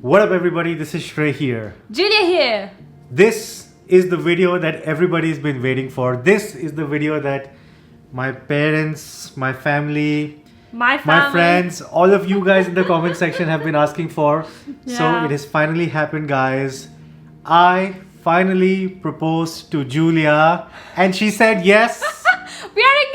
What up everybody, this is Shrey here. Giulia here. This is the video that everybody's been waiting for. This is the video that my parents, my family, my friends, all of you guys in the comment section have been asking for. Yeah. So it has finally happened, guys. I finally proposed to Giulia and she said yes. We are engaged!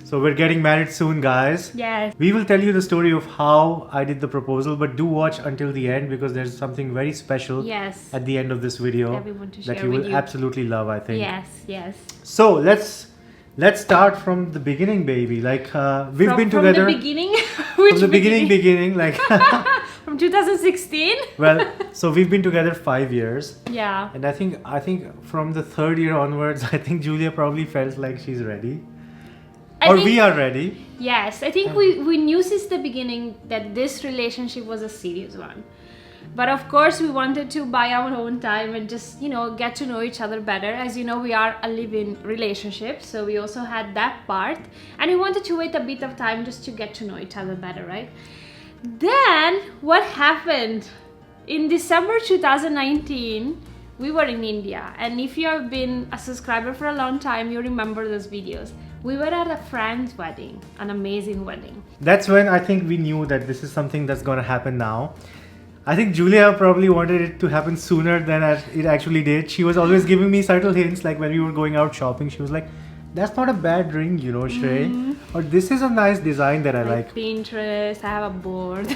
So we're getting married soon, guys. Yes. We will tell you the story of how I did the proposal, but do watch until the end because there's something very special Yes. at the end of this video That we want to that share you with will you. absolutely love, I think. Yes. So let's start from the beginning, baby. Like we've been together from the beginning. from the beginning, like from 2016. well, so we've been together 5 years, Yeah. and I think from the third year onwards, I think Giulia probably felt like she's ready, we are ready. Yes, I think we knew since the beginning that this relationship was a serious one. But of course, we wanted to buy our own time and just, get to know each other better. As you know, we are a live-in relationship, so we also had that part. And we wanted to wait a bit of time just to get to know each other better, right? Then, what happened? In December 2019, we were in India. And if you have been a subscriber for a long time, you remember those videos. We were at a friend's wedding, an amazing wedding. That's when I think we knew that this is something that's going to happen now. I think Giulia probably wanted it to happen sooner than it actually did. She was always giving me subtle hints, like when we were going out shopping, she was like, that's not a bad ring, Shrey. Or this is a nice design that I like. Pinterest, I have a board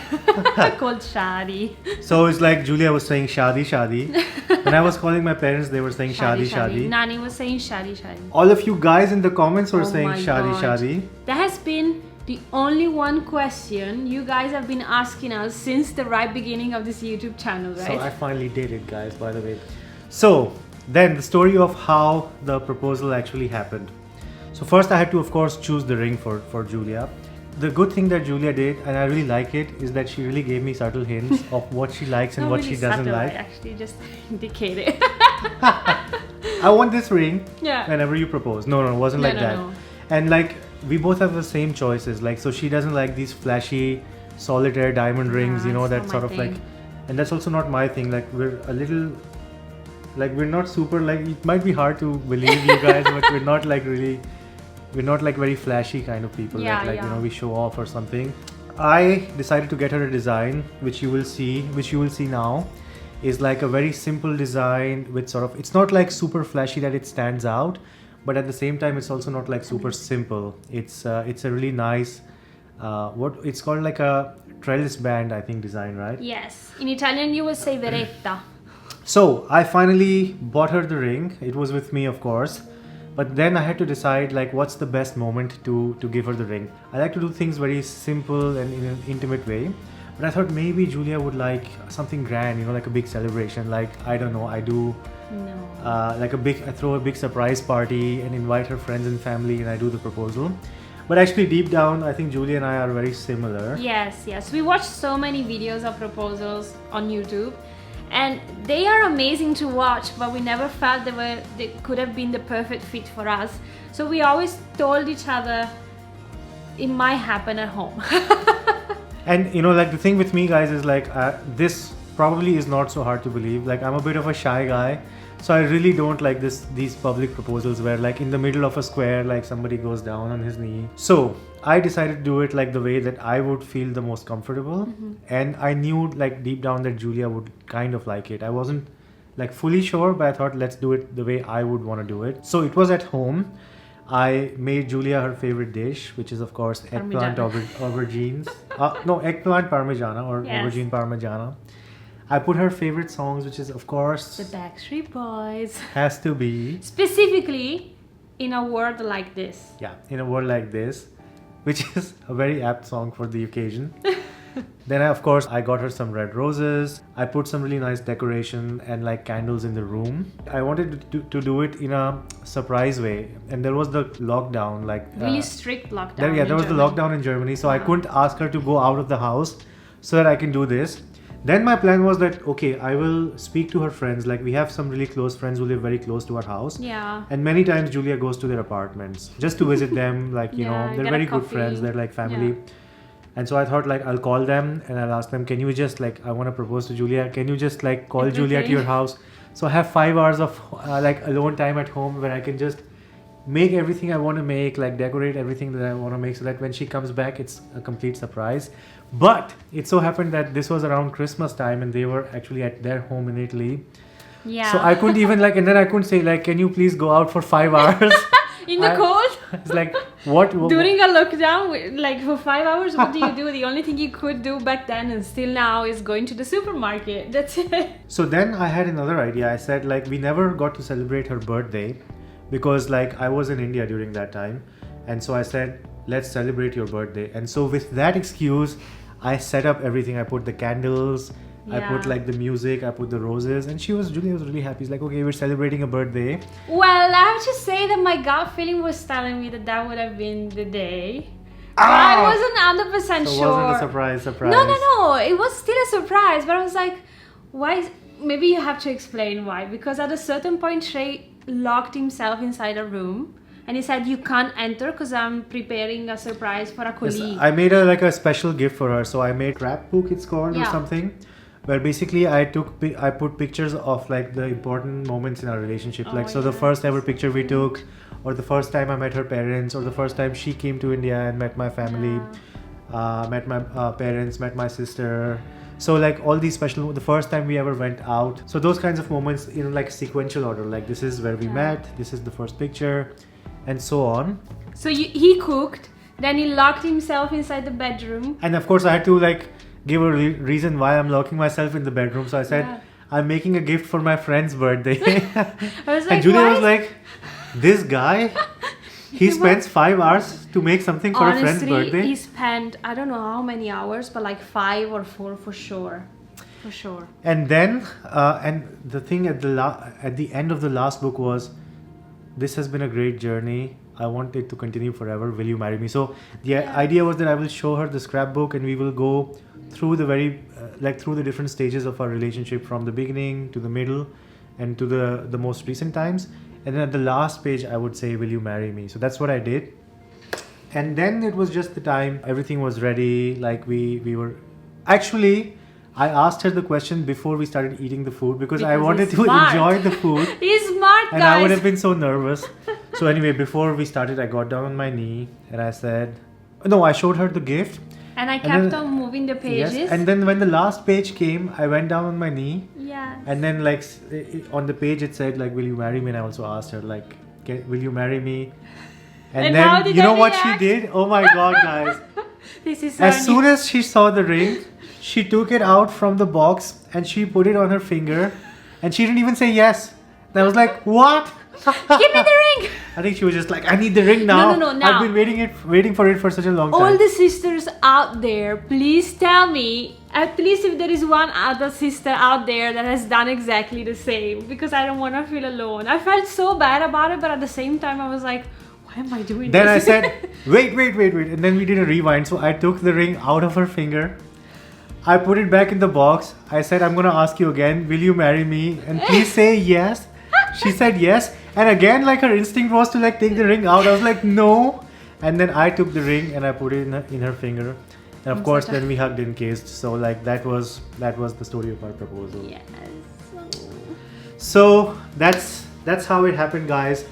called Shadi. So it's like Giulia was saying Shadi, Shadi. When I was calling my parents, they were saying Shadi, Shadi. Nani was saying Shadi, Shadi. All of you guys in the comments were saying my Shadi, God. Shadi. That has been the only one question you guys have been asking us since the right beginning of this YouTube channel, right? So I finally did it, guys, by the way. So then the story of how the proposal actually happened. So first I had to, of course, choose the ring for Giulia. The good thing that Giulia did, and I really like it, is that she really gave me subtle hints of what she likes and Not what really she doesn't subtle, like. I actually just indicated. I want this ring Yeah. whenever you propose. No, it wasn't like that. No. And like we both have the same choices. Like, so she doesn't like these flashy solitaire diamond rings, it's that not sort my of like, thing. and that's also not my thing. Like we're a little, like we're not super, like it might be hard to believe you guys, but we're not like very flashy kind of people. Yeah, like yeah. we show off or something. I decided to get her a design, which you will see now, is like a very simple design with sort of, it's not like super flashy that it stands out, but at the same time it's also not like super simple. It's a really nice what it's called, like a trellis band, I think, design, right? Yes. In Italian you will say veretta. So I finally bought her the ring. It was with me, of course, but then I had to decide like what's the best moment to give her the ring. I like to do things very simple and in an intimate way, but I thought maybe Giulia would like something grand, like a big celebration. Like, I don't know, I do like I throw a big surprise party and invite her friends and family and I do the proposal. But actually deep down, I think Giulia and I are very similar. Yes. We watched so many videos of proposals on YouTube and they are amazing to watch, but we never felt they could have been the perfect fit for us. So we always told each other it might happen at home. And like the thing with me, guys, is like this probably is not so hard to believe. Like, I'm a bit of a shy guy, so I really don't like these public proposals where like in the middle of a square, like somebody goes down on his knee. So I decided to do it like the way that I would feel the most comfortable. And I knew like deep down that Giulia would kind of like it. I wasn't like fully sure, but I thought let's do it the way I would want to do it. So it was at home. I made Giulia her favorite dish, which is of course eggplant aubergines. No, eggplant parmigiana or Yes. aubergine parmigiana. I put her favorite songs, which is of course The Backstreet Boys. has to be, Specifically in a world like this. yeah, In a World Like This, which is a very apt song for the occasion. Then of course I got her some red roses. I put some really nice decoration and like candles in the room. I wanted to do it in a surprise way, and there was the lockdown, like Really strict lockdown. there was the lockdown in Germany, so I couldn't ask her to go out of the house so that I can do this. Then my plan was that, okay, I will speak to her friends. Like, we have some really close friends who live very close to our house. Yeah. And many times Giulia goes to their apartments just to visit them. Like, Yeah, they're get a very good coffee. friends. They're like family. Yeah. And so I thought like I'll call them and I'll ask them, can you just like, I want to propose to Giulia. Can you just like call Giulia to your house? So I have 5 hours of like alone time at home where I can just make everything I want to make, like decorate everything that I want to make, so that when she comes back, it's a complete surprise. But it so happened that this was around Christmas time and they were actually at their home in Italy. Yeah. So I couldn't even like, and then I couldn't say like, can you please go out for 5 hours? In the cold? It's like, what? During a lockdown, like for 5 hours, what do you do? The only thing you could do back then and still now is going to the supermarket. That's it. So then I had another idea. I said like, we never got to celebrate her birthday because like I was in India during that time. And so I said, let's celebrate your birthday. And so with that excuse, I set up everything. I put the candles, I put like the music, I put the roses, and Julia was really happy. She's like, okay, we're celebrating a birthday. Well, I have to say that my gut feeling was telling me that that would have been the day. But I wasn't 100% So sure. it wasn't a surprise. No. It was still a surprise, but I was like, why? Maybe you have to explain why. Because at a certain point, Shrey locked himself inside a room. And he said, you can't enter because I'm preparing a surprise for a colleague. Yes, I made a special gift for her. So I made scrapbook, it's called, or something. Where basically I put pictures of like the important moments in our relationship. The first ever picture we took, or the first time I met her parents, or the first time she came to India and met my family, met my parents, met my sister. So like all these special, the first time we ever went out. So those kinds of moments in like sequential order. Like this is where we met, this is the first picture, and so on. So he cooked, then he locked himself inside the bedroom. And of course I had to like give a reason why I'm locking myself in the bedroom. So I said, I'm making a gift for my friend's birthday. I was like, and Giulia was like, this guy, he spends 5 hours to make something for a friend's birthday. He spent, I don't know how many hours, but like 5 or 4 for sure. For sure. And then, and the thing at the end of the last book was, this has been a great journey. I want it to continue forever. Will you marry me? So the idea was that I will show her the scrapbook and we will go through the through the different stages of our relationship, from the beginning to the middle and to the most recent times. And then at the last page, I would say, will you marry me? So that's what I did. And then it was just the time, everything was ready. Like we were, actually, I asked her the question before we started eating the food because I wanted to enjoy the food. He's smart, guys. And I would have been so nervous. So anyway, before we started, I got down on my knee and I said, no, I showed her the gift. And I kept on moving the pages. Yes, and then when the last page came, I went down on my knee. Yeah. And then like on the page it said like, will you marry me? And I also asked her like, will you marry me? And then you know what she did? Oh my God, guys. This is so as soon as she saw the ring, she took it out from the box and she put it on her finger. And she didn't even say yes. And I was like, what? Give me the ring! I think she was just like, I need the ring now. No. I've been waiting for it for such a long time. All the sisters out there, please tell me, at least if there is one other sister out there that has done exactly the same, because I don't want to feel alone. I felt so bad about it, but at the same time I was like, why am I doing Then this? I said, wait. And then we did a rewind. So I took the ring out of her finger. I put it back in the box. I said, I'm going to ask you again, will you marry me? And please say yes. She said yes. And again, like her instinct was to like take the ring out. I was like, no. And then I took the ring and I put it in her finger. And of course, then we hugged and kissed. So like that was the story of our proposal. Yes. So that's how it happened, guys.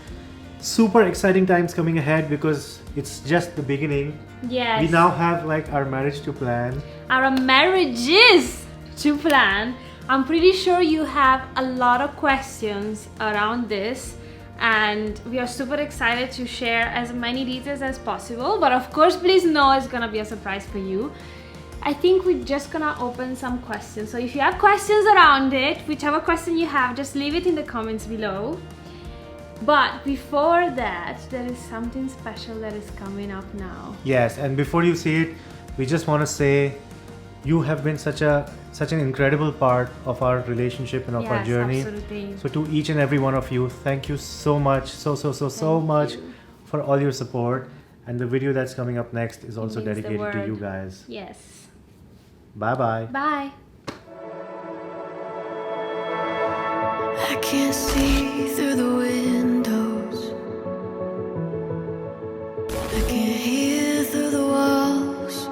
Super exciting times coming ahead because it's just the beginning. Yes. We now have like our marriage to plan. Our marriages to plan. I'm pretty sure you have a lot of questions around this, and we are super excited to share as many details as possible. But of course, please know it's gonna be a surprise for you. I think we're just gonna open some questions. So if you have questions around it, whichever question you have, just leave it in the comments below. But before that, there is something special that is coming up now. Yes, and before you see it, we just want to say you have been such an incredible part of our relationship and of our journey. Absolutely. So to each and every one of you, thank you so much, so much for all your support. And the video that's coming up next is also dedicated to you guys. Yes. Bye-bye. Bye. I can't see through the windows. I can't hear through the walls.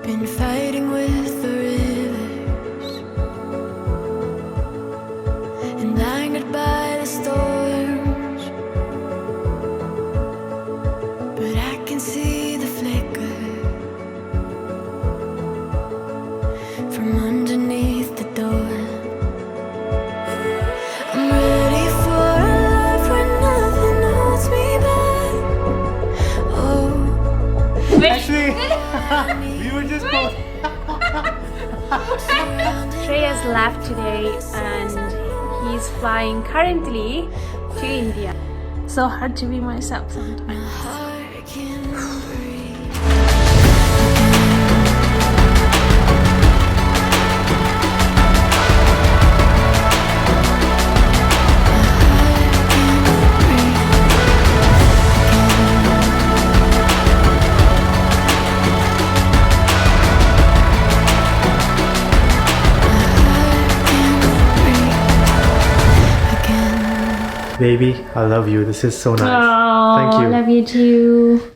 been fighting with the rivers and angered by the storms, but I can see the flicker from underneath the door. I'm ready for a life where nothing holds me back. Oh, Actually, we were just Shrey has left today and he's flying currently to India. So hard to be myself sometimes. heart can breathe. Baby, I love you. This is so nice. Oh, Thank you. love you too.